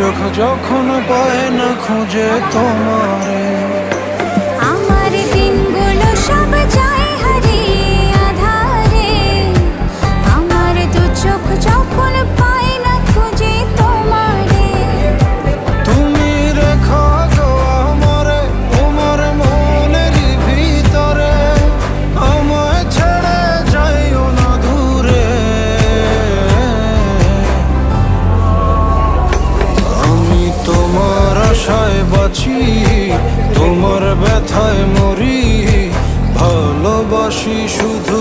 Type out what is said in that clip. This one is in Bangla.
চোখ যখন পায় না খুঁজে তোমারে, আমার দিনগুলো সব যায় হারিয়ে আধারে, আমার দু চোখ যখন পায় না খুঁজে তোমারে। তুমি রেখো গো আমারে তোমার মনের ভিতরে, আমায় ছেড়ে যাইও না দূরে। আমি তোমার আশায় বাঁচি, তোমার ব্যথায় মরি, ভালোবাসি শুধু